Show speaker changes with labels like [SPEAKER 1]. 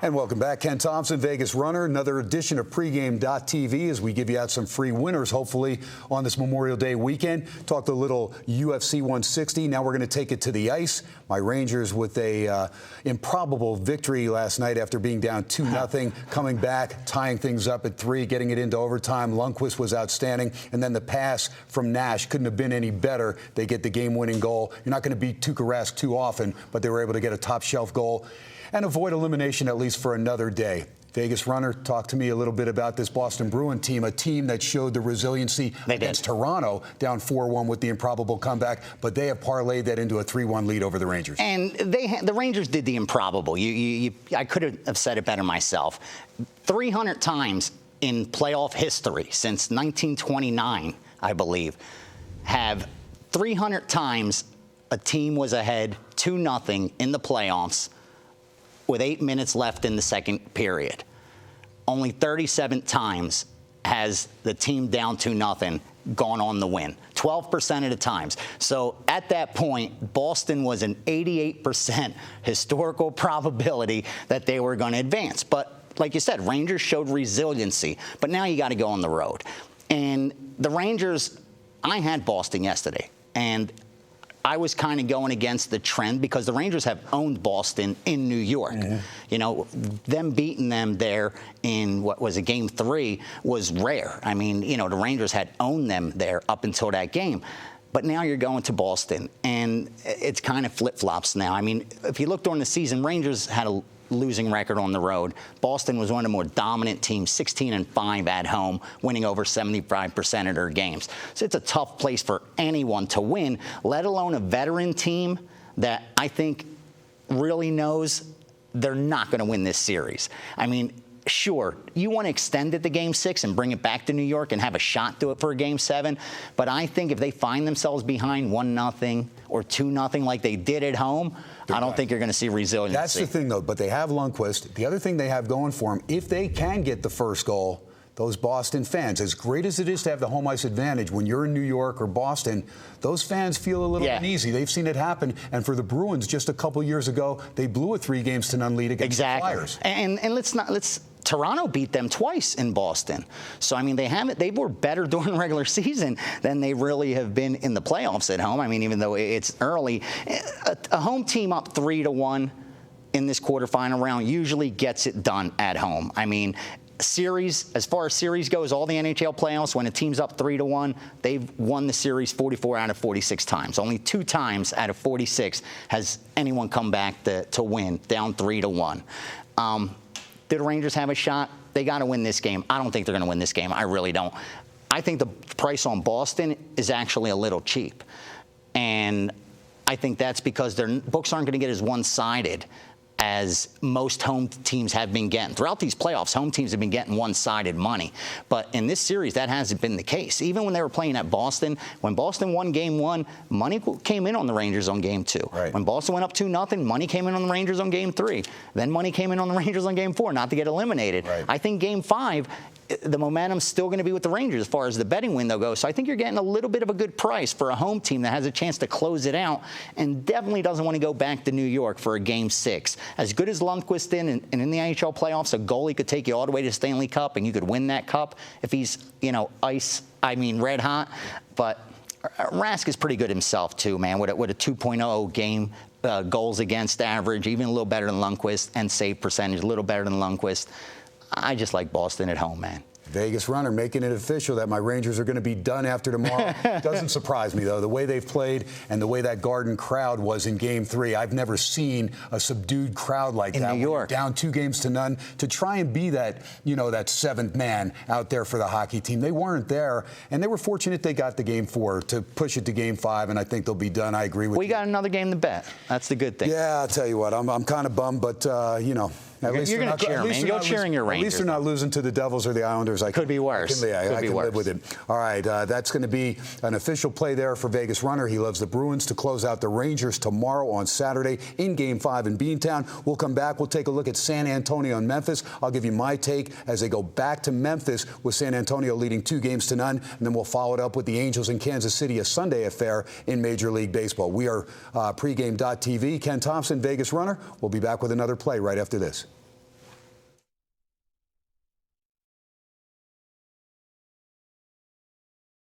[SPEAKER 1] And welcome back. Ken Thompson, Vegas Runner. Another edition of pregame.tv as we give you out some free winners, hopefully, on this Memorial Day weekend. Talked a little UFC 160. Now we're going to take it to the ice. My Rangers with a improbable victory last night after being down 2-0, coming back, tying things up at 3, getting it into overtime. Lundqvist was outstanding. And then the pass from Nash couldn't have been any better. They get the game-winning goal. You're not going to beat Tuukka Rask too often, but they were able to get a top-shelf goal and avoid elimination at least for another day. Vegas Runner, talk to me a little bit about this Boston Bruins team, a team that showed the resiliency against Toronto, down 4-1 with the improbable comeback, but they have parlayed that into a 3-1 lead over the Rangers.
[SPEAKER 2] And the Rangers did the improbable. I could have said it better myself. 300 times in playoff history since 1929, I believe, have 300 times a team was ahead 2-0 in the playoffs with 8 minutes left in the second period. Only 37 times has the team down 2-0 gone on the win, 12% of the times. So at that point, Boston was an 88% historical probability that they were going to advance. But like you said, Rangers showed resiliency. But now you got to go on the road. And the Rangers, I had Boston yesterday, and I was kind of going against the trend because the Rangers have owned Boston in New York. Mm-hmm. You know, them beating them there in, what was it, Game 3 was rare. I mean, you know, the Rangers had owned them there up until that game. But now you're going to Boston, and it's kind of flip-flops now. I mean, if you look during the season, Rangers had a losing record on the road. Boston was one of the more dominant teams, 16-5 at home, winning over 75% of their games. So it's a tough place for anyone to win, let alone a veteran team that I think really knows they're not going to win this series. I mean, sure, you want to extend it to Game 6 and bring it back to New York and have a shot to it for a Game 7, but I think if they find themselves behind 1-0 or 2-0 like they did at home, I don't think you're going to see resiliency.
[SPEAKER 1] That's the thing, though. But they have Lundqvist. The other thing they have going for them, if they can get the first goal, those Boston fans, as great as it is to have the home ice advantage, when you're in New York or Boston, those fans feel a little uneasy. They've seen it happen. And for the Bruins, just a couple years ago, they blew a 3-0 lead against the Flyers.
[SPEAKER 2] And let's Toronto beat them twice in Boston. So, I mean, they were better during the regular season than they really have been in the playoffs at home. I mean, even though it's early, a home team up 3-1 in this quarterfinal round usually gets it done at home. I mean, series, as far as series goes, all the NHL playoffs, when a team's up 3-1, they've won the series 44 out of 46 times. Only 2 times out of 46 has anyone come back to win, down 3-1. Do the Rangers have a shot? They got to win this game. I don't think they're going to win this game. I really don't. I think the price on Boston is actually a little cheap. And I think that's because their books aren't going to get as one-sided as most home teams have been getting. Throughout these playoffs, home teams have been getting one-sided money. But in this series, that hasn't been the case. Even when they were playing at Boston, when Boston won Game 1, money came in on the Rangers on Game 2. Right. When Boston went up 2-0, money came in on the Rangers on Game 3. Then money came in on the Rangers on Game 4, not to get eliminated. Right. I think Game 5, the momentum's still going to be with the Rangers as far as the betting window goes. So I think you're getting a little bit of a good price for a home team that has a chance to close it out and definitely doesn't want to go back to New York for a Game 6. As good as Lundqvist and in the NHL playoffs, a goalie could take you all the way to the Stanley Cup, and you could win that cup if he's, red hot. But Rask is pretty good himself, too, man, with a 2.0 game goals against average, even a little better than Lundqvist, and save percentage, a little better than Lundqvist. I just like Boston at home, man.
[SPEAKER 1] Vegas Runner making it official that my Rangers are going to be done after tomorrow. Doesn't surprise me, though, the way they've played and the way that Garden crowd was in Game 3. I've never seen a subdued crowd like that.
[SPEAKER 2] In New York.
[SPEAKER 1] Down 2-0 to try and be that, that seventh man out there for the hockey team. They weren't there, and they were fortunate they got the Game 4 to push it to Game 5, and I think they'll be done. I agree with you.
[SPEAKER 2] We got another game to bet. That's the good thing.
[SPEAKER 1] Yeah, I'll tell you what. I'm kind of bummed, but, At least
[SPEAKER 2] you're going to cheer, man. You're cheering your Rangers.
[SPEAKER 1] At least they're not losing to the Devils or the Islanders.
[SPEAKER 2] Could be worse.
[SPEAKER 1] I can live with it. All right, that's going to be an official play there for Vegas Runner. He loves the Bruins to close out the Rangers tomorrow on Saturday in Game 5 in Beantown. We'll come back. We'll take a look at San Antonio and Memphis. I'll give you my take as they go back to Memphis with San Antonio leading 2-0, and then we'll follow it up with the Angels in Kansas City, a Sunday affair in Major League Baseball. We are pregame.tv. Ken Thompson, Vegas Runner. We'll be back with another play right after this.